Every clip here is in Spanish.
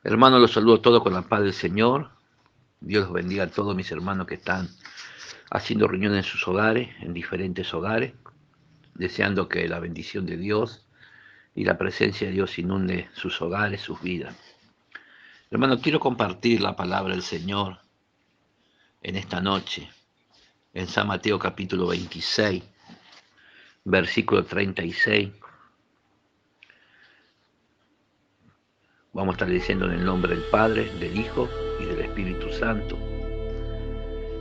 Hermanos, los saludo a todos con la paz del Señor. Dios los bendiga a todos mis hermanos que están haciendo reuniones en sus hogares, en diferentes hogares, deseando que la bendición de Dios y la presencia de Dios inunde sus hogares, sus vidas. Hermano, quiero compartir la palabra del Señor en esta noche, en San Mateo capítulo 26, versículo 36. Vamos a estar diciendo en el nombre del Padre, del Hijo y del Espíritu Santo.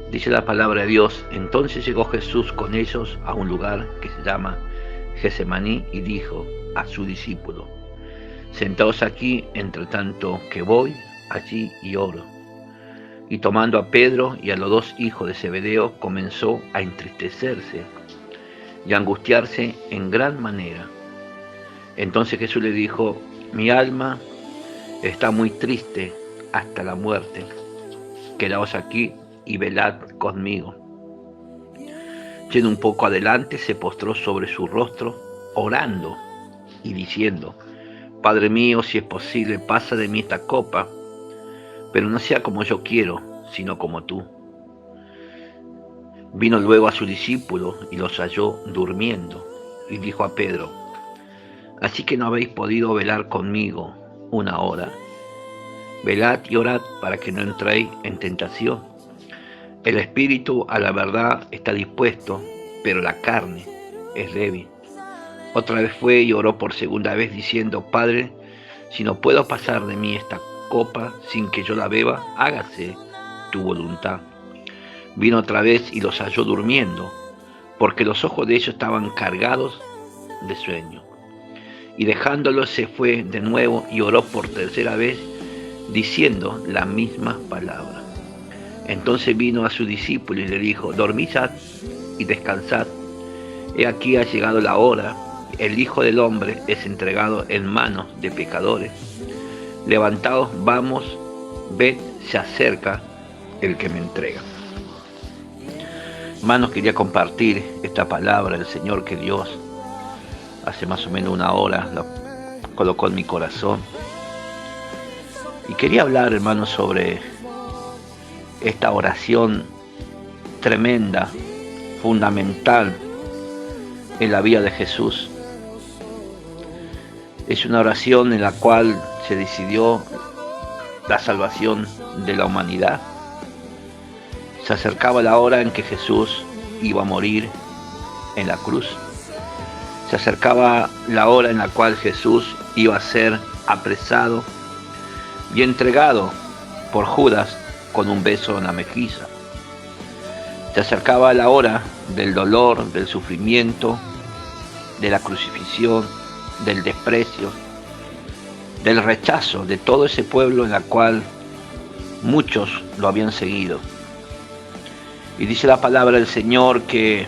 Dice la palabra de Dios: entonces llegó Jesús con ellos a un lugar que se llama Getsemaní y dijo a su discípulo: sentaos aquí, entre tanto que voy allí y oro. Y tomando a Pedro y a los dos hijos de Zebedeo, comenzó a entristecerse y a angustiarse en gran manera. Entonces Jesús le dijo: mi alma está muy triste hasta la muerte. Quedaos aquí y velad conmigo. Yendo un poco adelante, se postró sobre su rostro, orando y diciendo: Padre mío, si es posible, pasa de mí esta copa, pero no sea como yo quiero, sino como tú. Vino luego a sus discípulos y los halló durmiendo, y dijo a Pedro: así que no habéis podido velar conmigo una hora. Velad y orad para que no entréis en tentación. El espíritu a la verdad está dispuesto, pero la carne es débil. Otra vez fue y oró por segunda vez diciendo: Padre, si no puedo pasar de mí esta copa sin que yo la beba, hágase tu voluntad. Vino otra vez y los halló durmiendo, porque los ojos de ellos estaban cargados de sueño. Y dejándolos se fue de nuevo y oró por tercera vez, diciendo la misma palabra. Entonces vino a su discípulo y le dijo: dormid y descansad. He aquí ha llegado la hora, el Hijo del Hombre es entregado en manos de pecadores. Levantaos, vamos, ved, se acerca el que me entrega. Hermanos, quería compartir esta palabra del Señor que Dios hace más o menos una hora la colocó en mi corazón. Y quería hablar, hermanos, sobre esta oración tremenda, fundamental en la vida de Jesús. Es una oración en la cual se decidió la salvación de la humanidad. Se acercaba la hora en que Jesús iba a morir en la cruz. Se acercaba la hora en la cual Jesús iba a ser apresado y entregado por Judas con un beso en la mejilla. Se acercaba la hora del dolor, del sufrimiento, de la crucifixión, del desprecio, del rechazo de todo ese pueblo en la cual muchos lo habían seguido. Y dice la palabra del Señor que,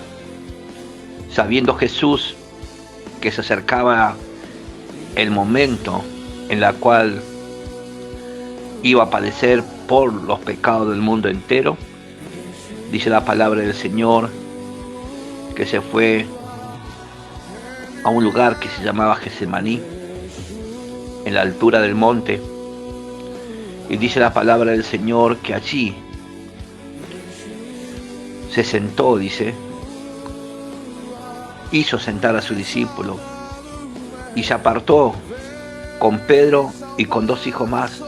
sabiendo Jesús que se acercaba el momento en el cual iba a padecer por los pecados del mundo entero, dice la palabra del Señor que se fue a un lugar que se llamaba Getsemaní, en la altura del monte, y dice la palabra del Señor que allí se sentó, dice, hizo sentar a su discípulo y se apartó con Pedro y con dos hijos más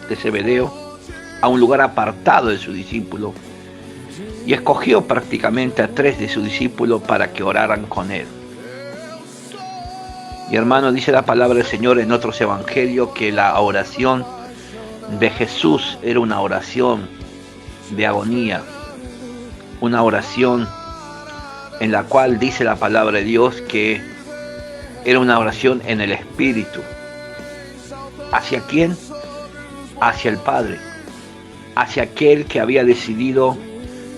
de Zebedeo a un lugar apartado de su discípulo, y escogió prácticamente a 3 de sus discípulos para que oraran con él. Y hermano, dice la palabra del Señor en otros evangelios que la oración de Jesús era una oración de agonía, una oración en la cual dice la palabra de Dios que era una oración en el Espíritu. ¿Hacia quién? Hacia el Padre, hacia aquel que había decidido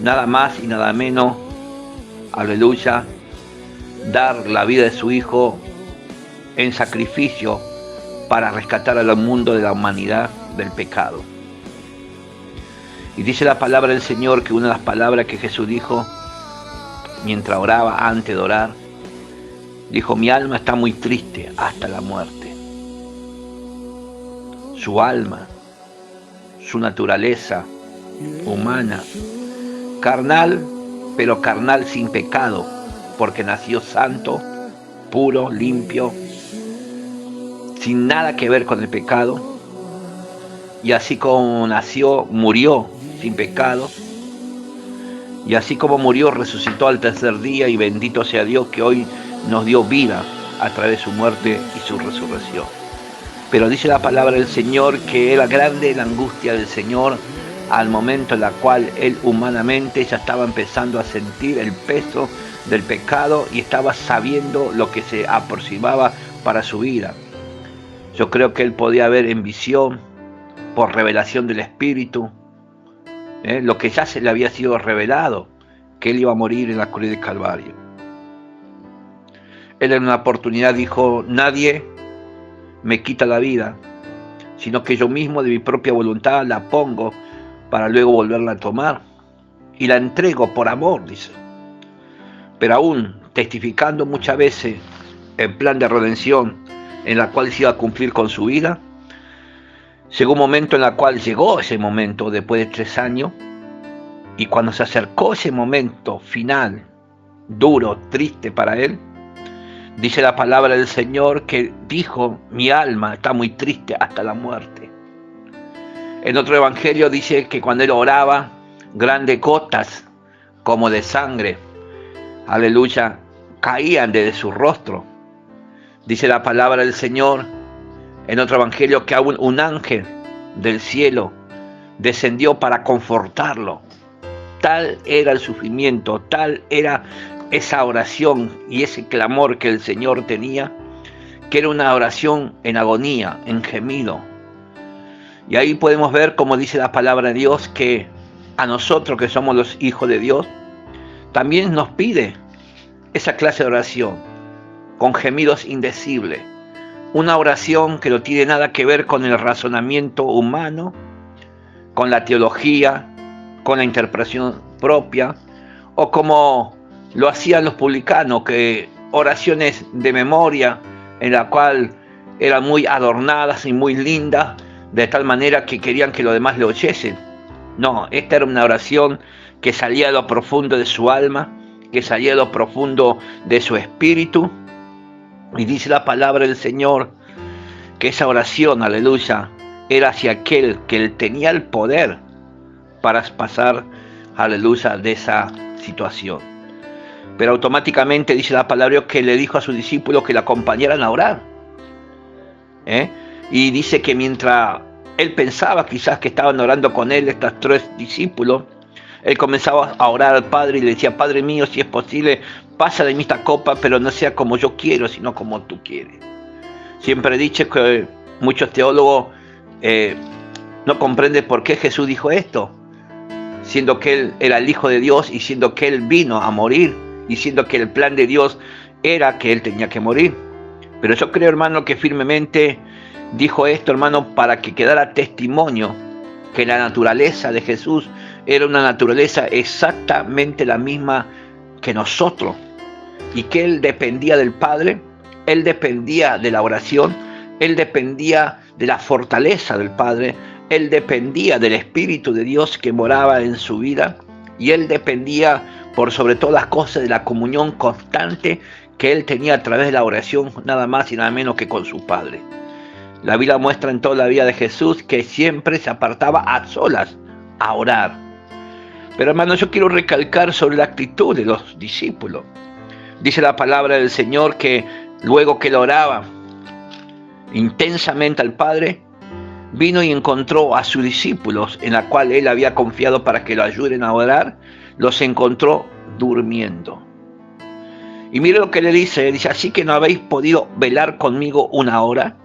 nada más y nada menos, aleluya, dar la vida de su Hijo en sacrificio para rescatar al mundo de la humanidad del pecado. Y dice la palabra del Señor que una de las palabras que Jesús dijo mientras oraba, antes de orar, dijo: mi alma está muy triste hasta la muerte. Su alma su naturaleza humana, carnal, pero carnal sin pecado, porque nació santo, puro, limpio, sin nada que ver con el pecado, y así como nació, murió sin pecado, y así como murió, resucitó al tercer día, y bendito sea Dios que hoy nos dio vida a través de su muerte y su resurrección. Pero dice la palabra del Señor que era grande la angustia del Señor al momento en la cual él humanamente ya estaba empezando a sentir el peso del pecado y estaba sabiendo lo que se aproximaba para su vida. Yo creo que él podía ver en visión, por revelación del Espíritu, lo que ya se le había sido revelado, que él iba a morir en la cruz del Calvario. Él en una oportunidad dijo: nadie me quita la vida, sino que yo mismo de mi propia voluntad la pongo para luego volverla a tomar, y la entrego por amor, dice. Pero aún testificando muchas veces el plan de redención en la cual se iba a cumplir con su vida, llegó un momento en el cual llegó ese momento después de 3 años, y cuando se acercó ese momento final, duro, triste para él, dice la palabra del Señor que dijo: mi alma está muy triste hasta la muerte. En otro evangelio dice que cuando él oraba, grandes gotas como de sangre, aleluya, caían desde su rostro. Dice la palabra del Señor en otro evangelio que aún un ángel del cielo descendió para confortarlo. Tal era el sufrimiento, tal era esa oración y ese clamor que el Señor tenía, que era una oración en agonía, en gemido. Y ahí podemos ver, como dice la palabra de Dios, que a nosotros que somos los hijos de Dios, también nos pide esa clase de oración, con gemidos indecibles. Una oración que no tiene nada que ver con el razonamiento humano, con la teología, con la interpretación propia, o como lo hacían los publicanos, que oraciones de memoria, en la cual eran muy adornadas y muy lindas, de tal manera que querían que los demás le oyesen. No, esta era una oración que salía de lo profundo de su alma, que salía de lo profundo de su espíritu. Y dice la palabra del Señor que esa oración, aleluya, era hacia aquel que él tenía el poder para pasar, aleluya, de esa situación. Pero automáticamente dice la palabra que le dijo a sus discípulos que la acompañaran a orar. Y dice que mientras él pensaba quizás que estaban orando con él estos 3 discípulos, él comenzaba a orar al Padre y le decía: Padre mío, si es posible, pasa de mí esta copa, pero no sea como yo quiero, sino como tú quieres. Siempre he dicho que muchos teólogos no comprenden por qué Jesús dijo esto, siendo que él era el Hijo de Dios y siendo que él vino a morir y siendo que el plan de Dios era que él tenía que morir. Pero yo creo, hermano, que firmemente dijo esto, hermano, para que quedara testimonio que la naturaleza de Jesús era una naturaleza exactamente la misma que nosotros, y que él dependía del Padre, él dependía de la oración, él dependía de la fortaleza del Padre, él dependía del Espíritu de Dios que moraba en su vida, y él dependía por sobre todas las cosas de la comunión constante que él tenía a través de la oración, nada más y nada menos que con su Padre. La Biblia muestra en toda la vida de Jesús que siempre se apartaba a solas a orar. Pero hermano, yo quiero recalcar sobre la actitud de los discípulos. Dice la palabra del Señor que luego que él oraba intensamente al Padre, vino y encontró a sus discípulos, en la cual él había confiado para que lo ayuden a orar, los encontró durmiendo. Y mire lo que le dice, así que no habéis podido velar conmigo 1 hora.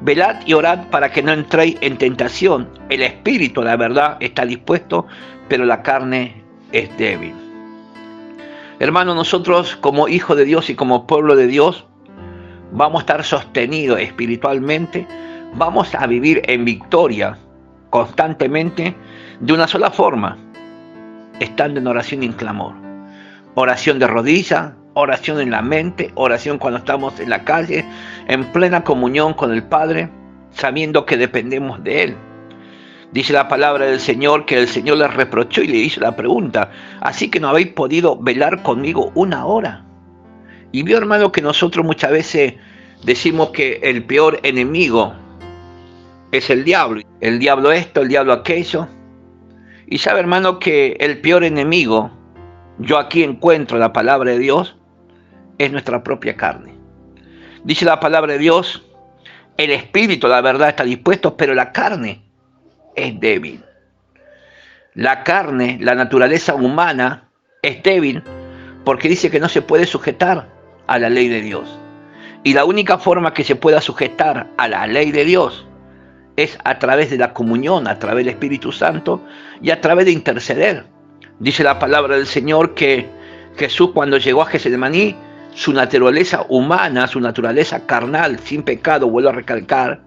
Velad y orad para que no entréis en tentación. El espíritu, la verdad, está dispuesto, pero la carne es débil. Hermano, nosotros como hijos de Dios y como pueblo de Dios, vamos a estar sostenidos espiritualmente, vamos a vivir en victoria constantemente de una sola forma, estando en oración y en clamor. Oración de rodillas, oración en la mente, oración cuando estamos en la calle, en plena comunión con el Padre, sabiendo que dependemos de Él. Dice la palabra del Señor que el Señor les reprochó y le hizo la pregunta: ¿así que no habéis podido velar conmigo una hora? Y vio, hermano, que nosotros muchas veces decimos que el peor enemigo es el diablo. El diablo esto, el diablo aquello. Y sabe, hermano, que el peor enemigo, yo aquí encuentro la palabra de Dios, es nuestra propia carne. Dice la palabra de Dios: el espíritu, la verdad, está dispuesto, pero la carne es débil. La carne, la naturaleza humana, es débil porque dice que no se puede sujetar a la ley de Dios. Y la única forma que se pueda sujetar a la ley de Dios es a través de la comunión, a través del Espíritu Santo y a través de interceder. Dice la palabra del Señor que Jesús, cuando llegó a Getsemaní, su naturaleza humana, su naturaleza carnal, sin pecado, vuelvo a recalcar,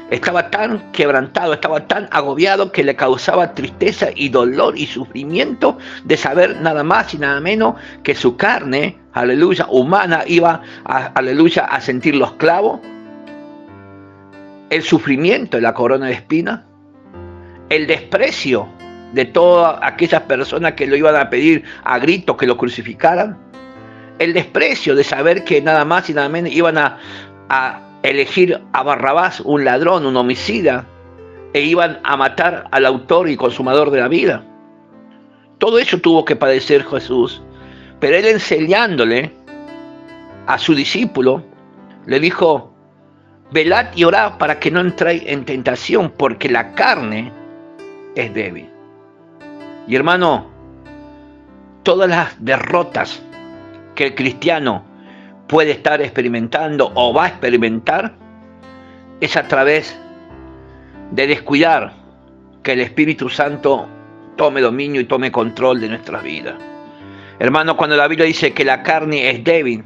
estaba tan quebrantado, estaba tan agobiado que le causaba tristeza y dolor y sufrimiento de saber nada más y nada menos que su carne, aleluya, humana, iba aleluya, a sentir los clavos, el sufrimiento de la corona de espinas, el desprecio de todas aquellas personas que lo iban a pedir a gritos que lo crucificaran, el desprecio de saber que nada más y nada menos iban a elegir a Barrabás, un ladrón, un homicida, e iban a matar al autor y consumador de la vida. Todo eso tuvo que padecer Jesús, pero él, enseñándole a su discípulo, le dijo: velad y orad para que no entréis en tentación, porque la carne es débil. Y hermano, todas las derrotas que el cristiano puede estar experimentando o va a experimentar es a través de descuidar que el Espíritu Santo tome dominio y tome control de nuestras vidas. Hermano, cuando la Biblia dice que la carne es débil,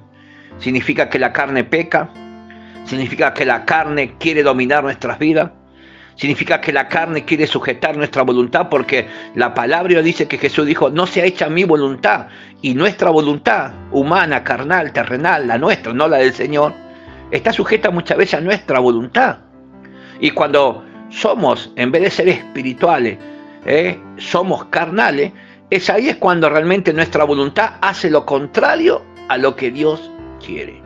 significa que la carne peca, significa que la carne quiere dominar nuestras vidas, significa que la carne quiere sujetar nuestra voluntad, porque la palabra dice que Jesús dijo: no sea hecha mi voluntad. Y nuestra voluntad humana, carnal, terrenal, la nuestra, no la del Señor, está sujeta muchas veces a nuestra voluntad. Y cuando somos, en vez de ser espirituales, somos carnales, ahí es cuando realmente nuestra voluntad hace lo contrario a lo que Dios quiere.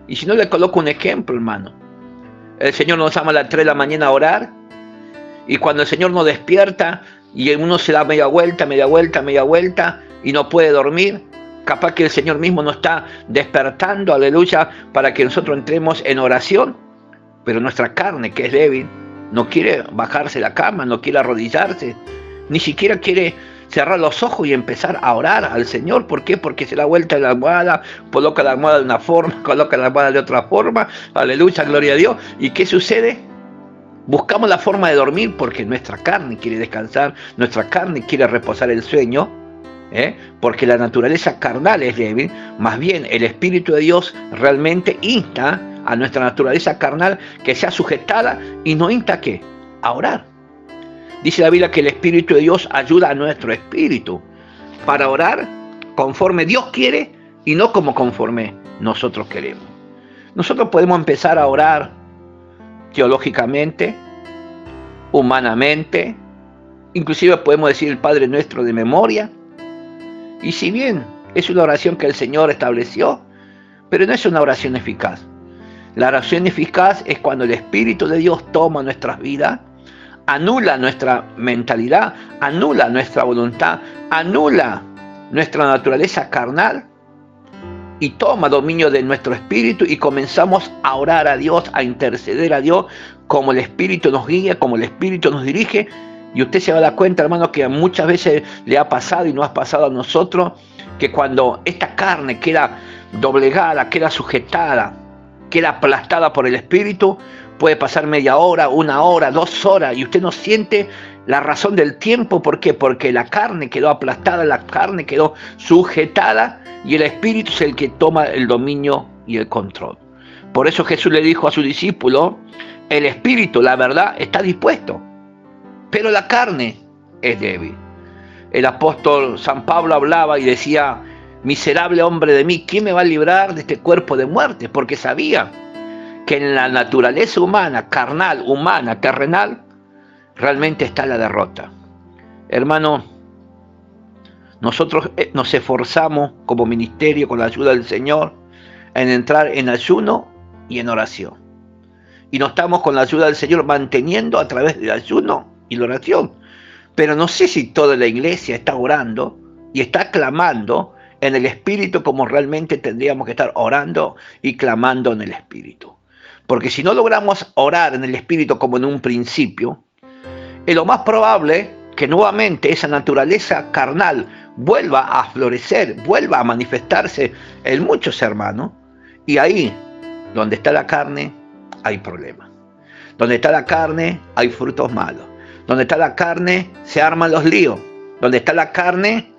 Y si no, le coloco un ejemplo, hermano. El Señor nos llama a las 3 de la mañana a orar, y cuando el Señor nos despierta y uno se da media vuelta y no puede dormir, capaz que el Señor mismo nos está despertando, aleluya, para que nosotros entremos en oración, pero nuestra carne, que es débil, no quiere bajarse de la cama, no quiere arrodillarse, ni siquiera quiere cerrar los ojos y empezar a orar al Señor. ¿Por qué? Porque se da vuelta la almohada, coloca la almohada de una forma, coloca la almohada de otra forma, aleluya, gloria a Dios. ¿Y qué sucede? Buscamos la forma de dormir porque nuestra carne quiere descansar, nuestra carne quiere reposar el sueño, porque la naturaleza carnal es débil. Más bien el Espíritu de Dios realmente insta a nuestra naturaleza carnal que sea sujetada, y no insta ¿qué? A orar. Dice la Biblia que el Espíritu de Dios ayuda a nuestro espíritu para orar conforme Dios quiere y no como conforme nosotros queremos. Nosotros podemos empezar a orar teológicamente, humanamente, inclusive podemos decir el Padre Nuestro de memoria, y si bien es una oración que el Señor estableció, pero no es una oración eficaz. La oración eficaz es cuando el Espíritu de Dios toma nuestras vidas, anula nuestra mentalidad, anula nuestra voluntad, anula nuestra naturaleza carnal y toma dominio de nuestro espíritu, y comenzamos a orar a Dios, a interceder a Dios, como el Espíritu nos guía, como el Espíritu nos dirige. Y usted se va a dar cuenta, hermano, que muchas veces le ha pasado y nos ha pasado a nosotros, que cuando esta carne queda doblegada, queda sujetada, queda aplastada por el Espíritu, puede pasar media hora, 1 hora, 2 horas, y usted no siente la razón del tiempo. ¿Por qué? Porque la carne quedó aplastada, la carne quedó sujetada, y el Espíritu es el que toma el dominio y el control. Por eso Jesús le dijo a su discípulo: el Espíritu, la verdad, está dispuesto, pero la carne es débil. El apóstol San Pablo hablaba y decía: miserable hombre de mí, ¿quién me va a librar de este cuerpo de muerte? Porque sabía que en la naturaleza humana, carnal, humana, terrenal, realmente está la derrota. Hermano, nosotros nos esforzamos como ministerio, con la ayuda del Señor, en entrar en ayuno y en oración. Y nos estamos con la ayuda del Señor manteniendo a través del ayuno y la oración. Pero no sé si toda la iglesia está orando y está clamando en el Espíritu como realmente tendríamos que estar orando y clamando en el Espíritu. Porque si no logramos orar en el Espíritu como en un principio, es lo más probable que nuevamente esa naturaleza carnal vuelva a florecer, vuelva a manifestarse en muchos hermanos. Y ahí, donde está la carne, hay problemas. Donde está la carne, hay frutos malos. Donde está la carne, se arman los líos. Donde está la carne,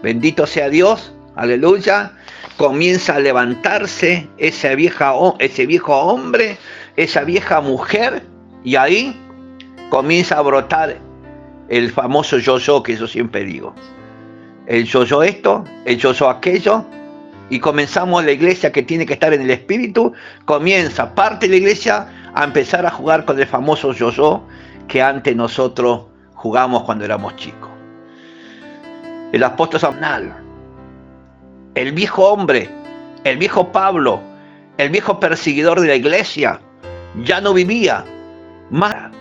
bendito sea Dios, aleluya, comienza a levantarse ese viejo hombre, esa vieja mujer, y ahí comienza a brotar el famoso yo-yo que yo siempre digo. El yo-yo esto, el yo-yo aquello, y comenzamos la iglesia que tiene que estar en el Espíritu, comienza parte de la iglesia a empezar a jugar con el famoso yo-yo que antes nosotros jugamos cuando éramos chicos. El apóstol Samuel, el viejo hombre, el viejo Pablo, el viejo perseguidor de la iglesia, ya no vivía más.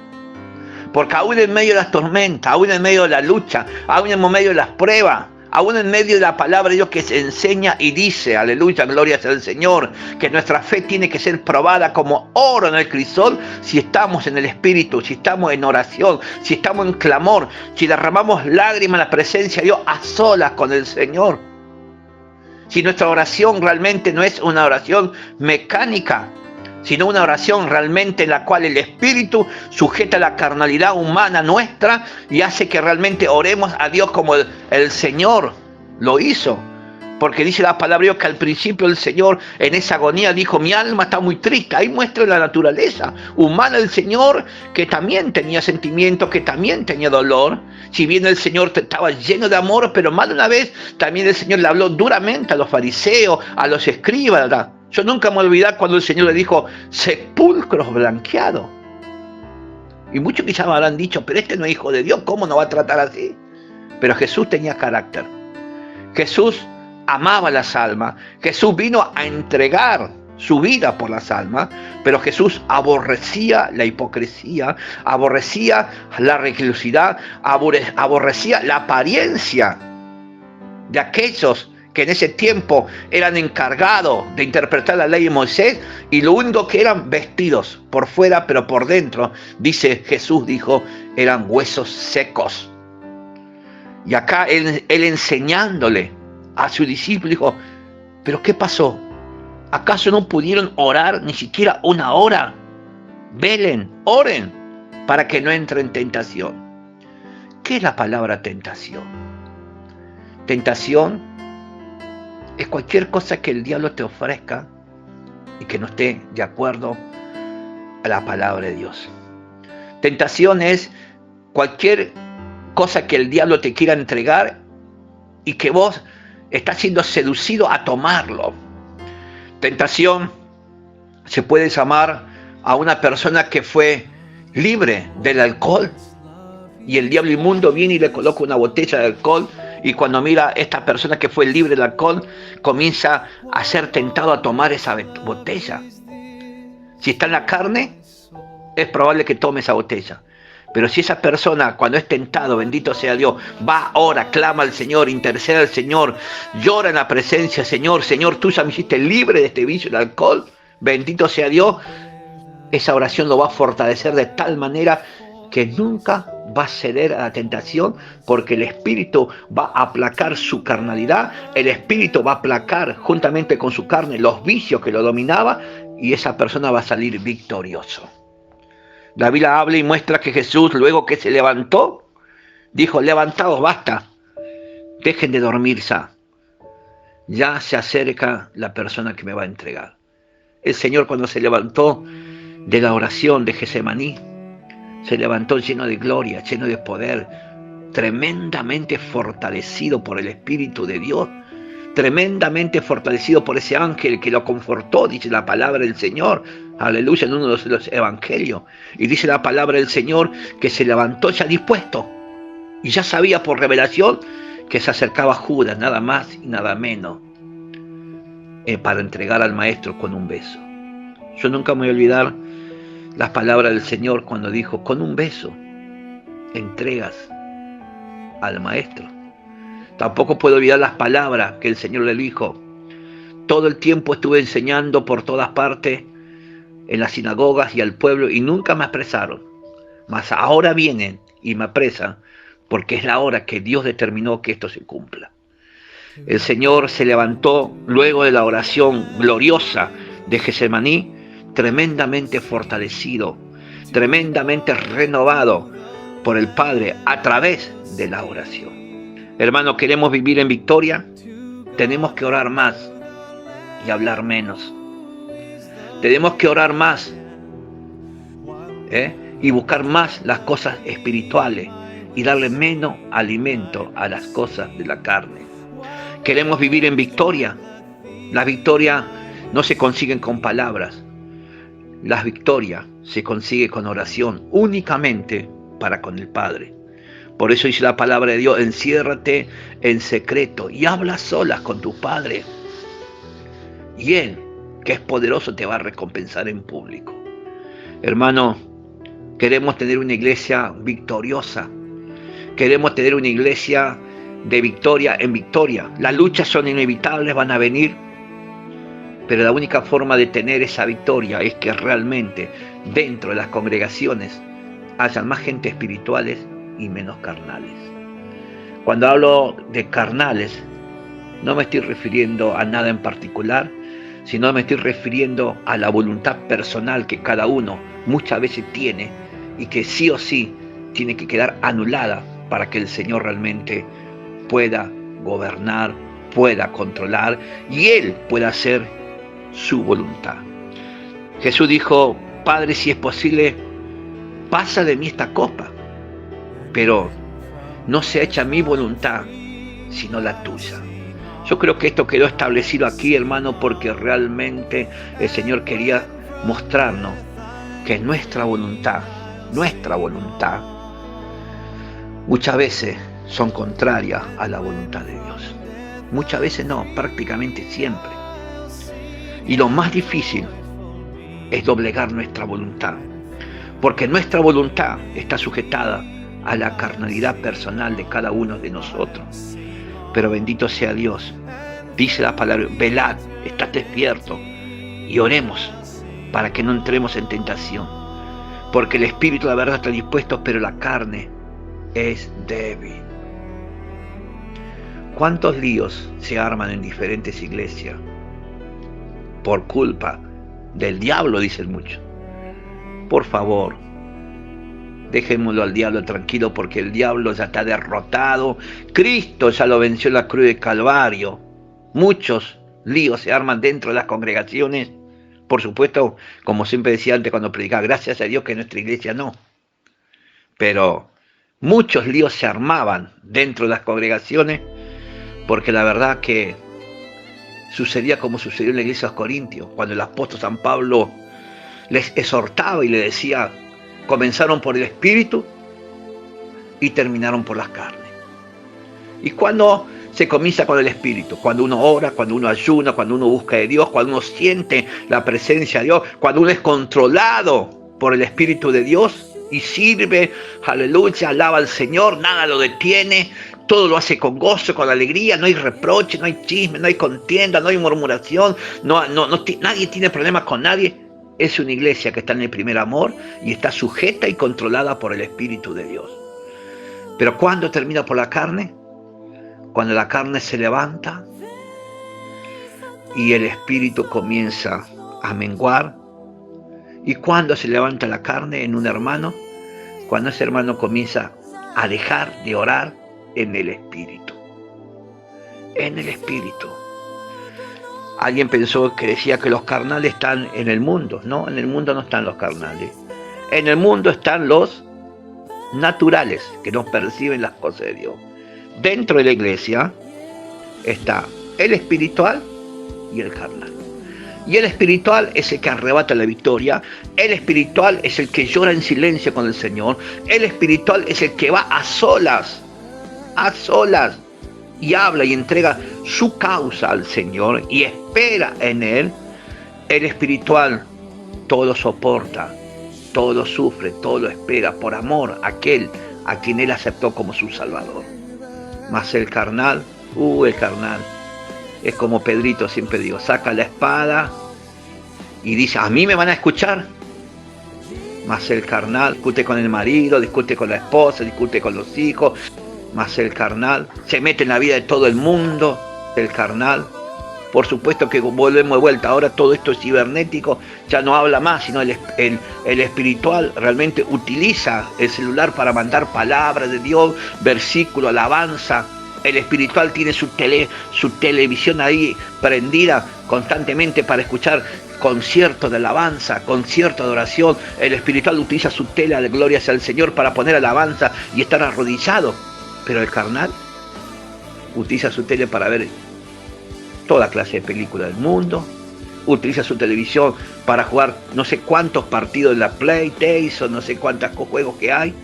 Porque aún en medio de las tormentas, aún en medio de la lucha, aún en medio de las pruebas, aún en medio de la palabra de Dios que se enseña y dice, aleluya, gloria sea al Señor, que nuestra fe tiene que ser probada como oro en el crisol si estamos en el Espíritu, si estamos en oración, si estamos en clamor, si derramamos lágrimas en la presencia de Dios a solas con el Señor. Si nuestra oración realmente no es una oración mecánica, sino una oración realmente en la cual el Espíritu sujeta la carnalidad humana nuestra y hace que realmente oremos a Dios como el Señor lo hizo. Porque dice la palabra de Dios que al principio el Señor en esa agonía dijo, mi alma está muy triste. Ahí muestra la naturaleza humana del Señor, que también tenía sentimientos, que también tenía dolor. Si bien el Señor estaba lleno de amor, pero más de una vez también el Señor le habló duramente a los fariseos, a los escribas, ¿verdad? Yo nunca me voy a olvidar cuando el Señor le dijo, sepulcros blanqueados. Y muchos quizás me habrán dicho, pero este no es hijo de Dios, ¿cómo nos va a tratar así? Pero Jesús tenía carácter. Jesús amaba las almas. Jesús vino a entregar su vida por las almas, pero Jesús aborrecía la hipocresía, aborrecía la religiosidad, aborrecía la apariencia de aquellos que en ese tiempo eran encargados de interpretar la ley de Moisés, y lo único que eran vestidos por fuera, pero por dentro, dice Jesús, dijo, eran huesos secos. Y acá él enseñándole a su discípulo dijo, ¿pero qué pasó? ¿Acaso no pudieron orar ni siquiera una hora? Velen, oren, para que no entren en tentación. ¿Qué es la palabra tentación? Tentación es cualquier cosa que el diablo te ofrezca y que no esté de acuerdo a la palabra de Dios. Tentación es cualquier cosa que el diablo te quiera entregar y que vos estás siendo seducido a tomarlo. Tentación se puede llamar a una persona que fue libre del alcohol y el diablo inmundo viene y le coloca una botella de alcohol, y cuando mira a esta persona que fue libre del alcohol, comienza a ser tentado a tomar esa botella. Si está en la carne, es probable que tome esa botella. Pero si esa persona, cuando es tentado, bendito sea Dios, va, ora, clama al Señor, intercede al Señor, llora en la presencia, Señor, tú ya me hiciste libre de este vicio del alcohol, bendito sea Dios, esa oración lo va a fortalecer de tal manera que nunca va a ceder a la tentación, porque el Espíritu va a aplacar su carnalidad, el Espíritu va a aplacar juntamente con su carne los vicios que lo dominaba, y esa persona va a salir victorioso. La Biblia habla y muestra que Jesús, luego que se levantó, dijo, levantaos, basta, dejen de dormir ya se acerca la persona que me va a entregar. El Señor, cuando se levantó de la oración de Getsemaní, se levantó lleno de gloria, lleno de poder, tremendamente fortalecido por el Espíritu de Dios, tremendamente fortalecido por ese ángel que lo confortó, dice la palabra del Señor, aleluya, en uno de los evangelios. Y dice la palabra del Señor que se levantó ya dispuesto, y ya sabía por revelación que se acercaba Judas, nada más y nada menos, para entregar al maestro con un beso. Yo nunca me voy a olvidar las palabras del Señor cuando dijo, con un beso entregas al maestro. Tampoco puedo olvidar las palabras que el Señor le dijo. Todo el tiempo estuve enseñando por todas partes, en las sinagogas y al pueblo, y nunca me apresaron. Mas ahora vienen y me apresan, porque es la hora que Dios determinó que esto se cumpla. El Señor se levantó luego de la oración gloriosa de Getsemaní, tremendamente fortalecido, tremendamente renovado por el Padre a través de la oración. Hermano, queremos vivir en victoria, tenemos que orar más y hablar menos. Tenemos que orar más y buscar más las cosas espirituales y darle menos alimento a las cosas de la carne. Queremos vivir en victoria. Las victorias no se consiguen con palabras. Las victorias se consiguen con oración, únicamente para con el Padre. Por eso dice la palabra de Dios, enciérrate en secreto y habla solas con tu Padre. Y Él, que es poderoso, te va a recompensar en público. Hermano, queremos tener una iglesia victoriosa. Queremos tener una iglesia de victoria en victoria. Las luchas son inevitables, van a venir. Pero la única forma de tener esa victoria es que realmente dentro de las congregaciones haya más gente espirituales y menos carnales. Cuando hablo de carnales, no me estoy refiriendo a nada en particular, sino me estoy refiriendo a la voluntad personal que cada uno muchas veces tiene y que sí o sí tiene que quedar anulada para que el Señor realmente pueda gobernar, pueda controlar y Él pueda hacer su voluntad. Jesús dijo, Padre, si es posible, pasa de mí esta copa, pero no se hecha mi voluntad, sino la tuya. Yo creo que esto quedó establecido aquí, hermano, porque realmente el Señor quería mostrarnos que nuestra voluntad, muchas veces son contrarias a la voluntad de Dios. Muchas veces no, prácticamente siempre. Y lo más difícil es doblegar nuestra voluntad, porque nuestra voluntad está sujetada a la carnalidad personal de cada uno de nosotros. Pero bendito sea Dios, dice la palabra, velad, estad despierto y oremos para que no entremos en tentación, porque el espíritu la verdad está dispuesto, pero la carne es débil. ¿Cuántos líos se arman en diferentes iglesias por culpa del diablo, dicen muchos? Por favor, dejémoslo al diablo tranquilo, porque el diablo ya está derrotado. Cristo ya lo venció en la cruz de Calvario. Muchos líos se arman dentro de las congregaciones. Por supuesto, como siempre decía antes cuando predicaba, gracias a Dios que en nuestra iglesia no. Pero muchos líos se armaban dentro de las congregaciones, porque la verdad que sucedía como sucedió en la iglesia de los Corintios, cuando el apóstol San Pablo les exhortaba y les decía, comenzaron por el espíritu y terminaron por las carnes. ¿Y cuándo se comienza con el espíritu? Cuando uno ora, cuando uno ayuna, cuando uno busca de Dios, cuando uno siente la presencia de Dios, cuando uno es controlado por el Espíritu de Dios y sirve, aleluya, alaba al Señor, nada lo detiene, todo lo hace con gozo, con alegría, no hay reproche, no hay chisme, no hay contienda, no hay murmuración, nadie tiene problemas con nadie. Es una iglesia que está en el primer amor y está sujeta y controlada por el Espíritu de Dios. Pero ¿cuándo termina por la carne? Cuando la carne se levanta y el Espíritu comienza a menguar. ¿Y cuándo se levanta la carne en un hermano? Cuando ese hermano comienza a dejar de orar en el Espíritu. En el Espíritu. Alguien pensó que decía que los carnales están en el mundo. No, en el mundo no están los carnales. En el mundo están los naturales, que no perciben las cosas de Dios. Dentro de la iglesia está el espiritual y el carnal. Y el espiritual es el que arrebata la victoria, el espiritual es el que llora en silencio con el Señor, el espiritual es el que va a solas, y habla y entrega su causa al Señor y espera en Él. El espiritual todo lo soporta, todo lo sufre, todo lo espera por amor a aquel a quien Él aceptó como su Salvador. Mas el carnal es como Pedrito, siempre digo, saca la espada y dice, a mí me van a escuchar. Mas el carnal discute con el marido, discute con la esposa, discute con los hijos. Mas el carnal se mete en la vida de todo el mundo. El carnal, por supuesto que volvemos de vuelta, ahora todo esto es cibernético, ya no habla más, sino el espiritual realmente utiliza el celular para mandar palabras de Dios, versículo, alabanza. El espiritual tiene su televisión ahí prendida constantemente para escuchar conciertos de alabanza, conciertos de oración. El espiritual utiliza su tela de gloria hacia el Señor para poner alabanza y estar arrodillado. Pero el carnal utiliza su tele para ver toda clase de películas del mundo, utiliza su televisión para jugar no sé cuántos partidos de la PlayStation, no sé cuántos juegos que hay.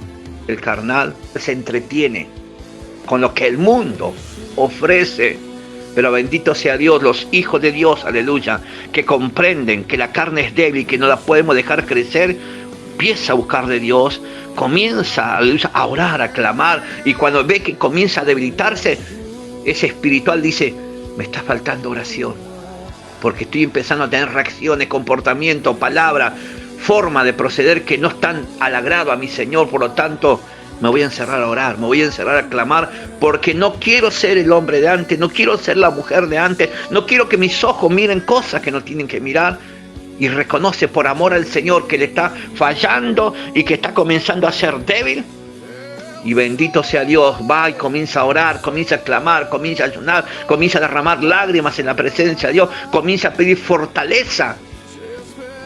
El carnal se entretiene con lo que el mundo ofrece. Pero bendito sea Dios, los hijos de Dios, aleluya, que comprenden que la carne es débil y que no la podemos dejar crecer, empieza a buscar de Dios, comienza a orar, a clamar, y cuando ve que comienza a debilitarse, ese espiritual dice, me está faltando oración, porque estoy empezando a tener reacciones, comportamiento, palabra, forma de proceder que no están al agrado a mi Señor, por lo tanto, me voy a encerrar a orar, me voy a encerrar a clamar, porque no quiero ser el hombre de antes, no quiero ser la mujer de antes, no quiero que mis ojos miren cosas que no tienen que mirar. Y reconoce por amor al Señor que le está fallando y que está comenzando a ser débil. Y bendito sea Dios, va y comienza a orar, comienza a clamar, comienza a ayunar, comienza a derramar lágrimas en la presencia de Dios, comienza a pedir fortaleza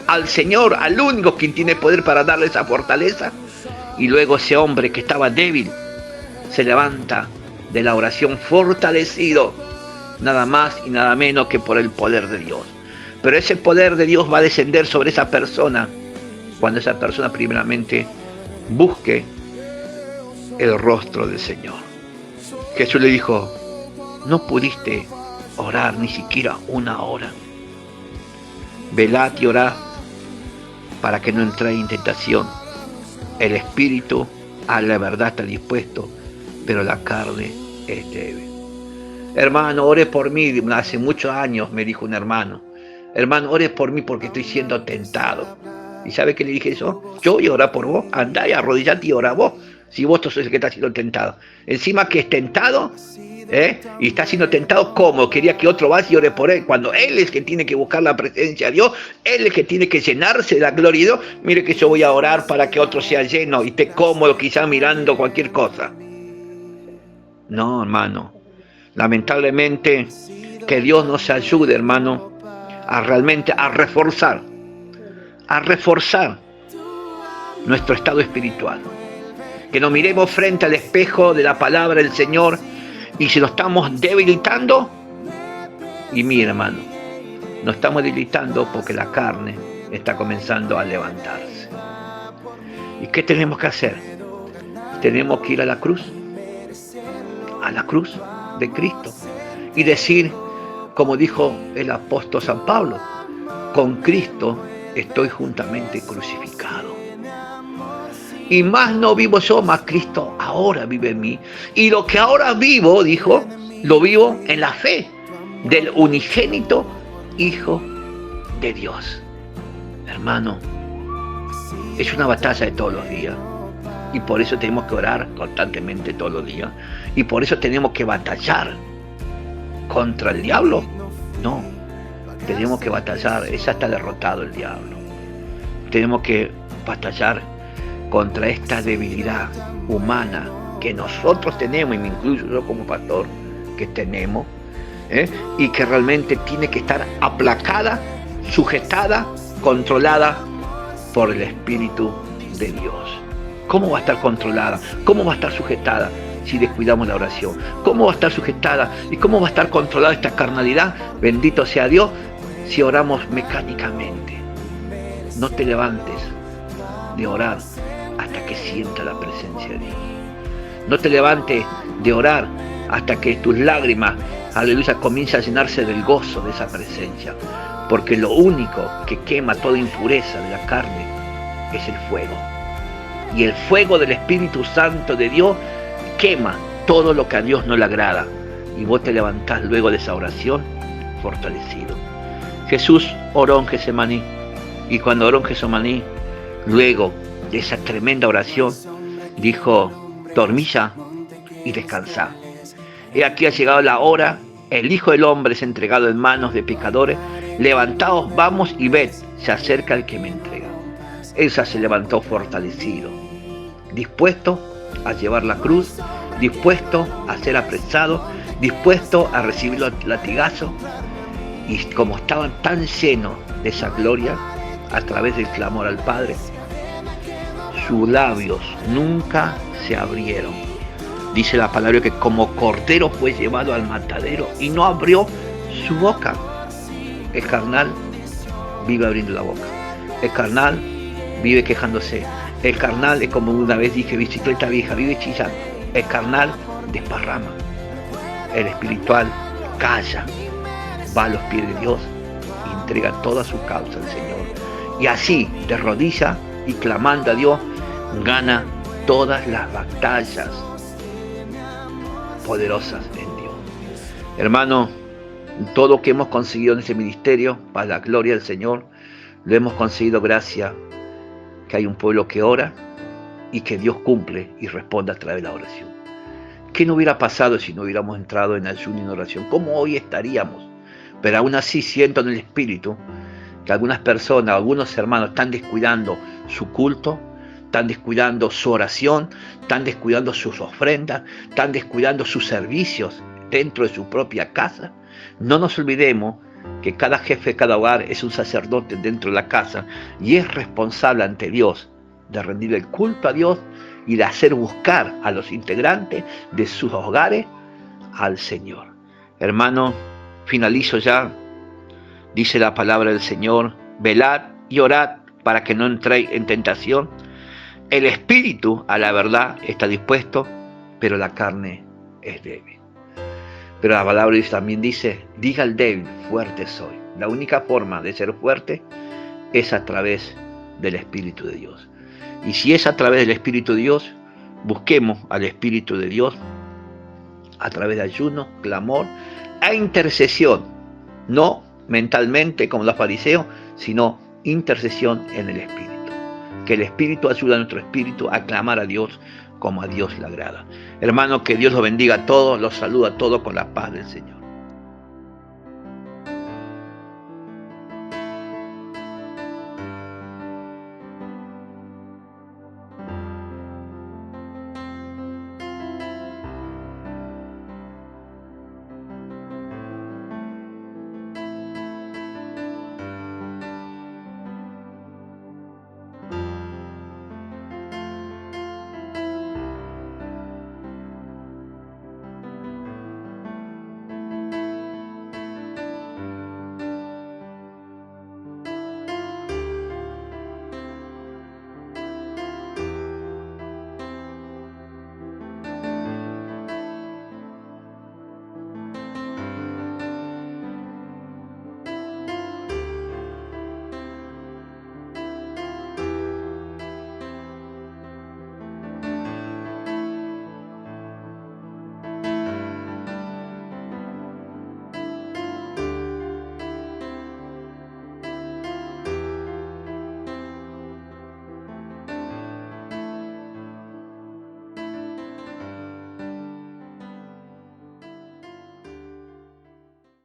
al Señor, al único quien tiene poder para darle esa fortaleza. Y luego ese hombre que estaba débil se levanta de la oración fortalecido, nada más y nada menos que por el poder de Dios. Pero ese poder de Dios va a descender sobre esa persona cuando esa persona primeramente busque el rostro del Señor. Jesús le dijo, no pudiste orar ni siquiera una hora. Velad y orad para que no entréis en tentación. El espíritu a la verdad está dispuesto, pero la carne es débil. Hermano, ore por mí. Hace muchos años me dijo un hermano, ore por mí porque estoy siendo tentado. ¿Y sabe qué le dije eso? Yo voy a orar por vos. Andá y arrodillate y ora vos. Si vos sos el que está siendo tentado. Encima que es tentado, y está siendo tentado, ¿cómo? Quería que otro vaya y ore por él. Cuando él es que tiene que buscar la presencia de Dios, él es que tiene que llenarse de la gloria de Dios. Mire que yo voy a orar para que otro sea lleno y esté cómodo, quizá mirando cualquier cosa. No, hermano. Lamentablemente, que Dios nos ayude, hermano, a realmente a reforzar nuestro estado espiritual. Que nos miremos frente al espejo de la palabra del Señor y si nos estamos debilitando, y mira, hermano, nos estamos debilitando porque la carne está comenzando a levantarse. ¿Y qué tenemos que hacer? Tenemos que ir a la cruz de Cristo y decir, como dijo el apóstol San Pablo, con Cristo estoy juntamente crucificado. Y más no vivo yo, más Cristo ahora vive en mí. Y lo que ahora vivo, dijo, lo vivo en la fe del unigénito Hijo de Dios. Hermano, es una batalla de todos los días. Y por eso tenemos que orar constantemente todos los días. Y por eso tenemos que batallar contra el diablo. No, tenemos que batallar, ya está derrotado el diablo. Tenemos que batallar contra esta debilidad humana que nosotros tenemos, y me incluyo yo como pastor, que tenemos, y que realmente tiene que estar aplacada, sujetada, controlada por el Espíritu de Dios. ¿Cómo va a estar controlada? ¿Cómo va a estar sujetada? si descuidamos la oración? ¿Cómo va a estar sujetada y cómo va a estar controlada esta carnalidad? Bendito sea Dios, si oramos mecánicamente. No te levantes de orar hasta que sienta la presencia de Dios. No te levantes de orar hasta que tus lágrimas, aleluya, comiencen a llenarse del gozo de esa presencia. Porque lo único que quema toda impureza de la carne es el fuego. Y el fuego del Espíritu Santo de Dios quema todo lo que a Dios no le agrada. Y vos te levantás luego de esa oración fortalecido. Jesús oró en Getsemaní. Y cuando oró en Getsemaní, luego de esa tremenda oración, dijo: dormí ya y descansá. He aquí ha llegado la hora, el Hijo del Hombre es entregado en manos de pecadores. Levantaos, vamos y ved, se acerca el que me entrega. Esa se levantó fortalecido, dispuesto a llevar la cruz, dispuesto a ser apresado, dispuesto a recibir los latigazos. Y como estaban tan llenos de esa gloria, a través del clamor al Padre, sus labios nunca se abrieron. Dice la palabra que como cordero fue llevado al matadero y no abrió su boca. El carnal vive abriendo la boca. El carnal vive quejándose. El carnal es como una vez dije, bicicleta vieja, vive chillando. El carnal desparrama. El espiritual calla, va a los pies de Dios y entrega toda su causa al Señor. Y así, de rodillas y clamando a Dios, gana todas las batallas poderosas en Dios. Hermano, todo lo que hemos conseguido en este ministerio, para la gloria del Señor, lo hemos conseguido gracias que hay un pueblo que ora y que Dios cumple y responde a través de la oración. ¿Qué no hubiera pasado si no hubiéramos entrado en ayuno y en oración? ¿Cómo hoy estaríamos? Pero aún así siento en el Espíritu que algunas personas, algunos hermanos están descuidando su culto, están descuidando su oración, están descuidando sus ofrendas, están descuidando sus servicios dentro de su propia casa. No nos olvidemos que cada jefe de cada hogar es un sacerdote dentro de la casa y es responsable ante Dios de rendir el culto a Dios y de hacer buscar a los integrantes de sus hogares al Señor. Hermano, finalizo ya. Dice la palabra del Señor: velad y orad para que no entréis en tentación. El espíritu a la verdad está dispuesto, pero la carne es débil. Pero la palabra también dice: diga al débil, fuerte soy. La única forma de ser fuerte es a través del Espíritu de Dios. Y si es a través del Espíritu de Dios, busquemos al Espíritu de Dios a través de ayuno, clamor e intercesión. No mentalmente como los fariseos, sino intercesión en el Espíritu. Que el Espíritu ayude a nuestro espíritu a clamar a Dios como a Dios le agrada. Hermano, que Dios los bendiga a todos, los saluda a todos con la paz del Señor.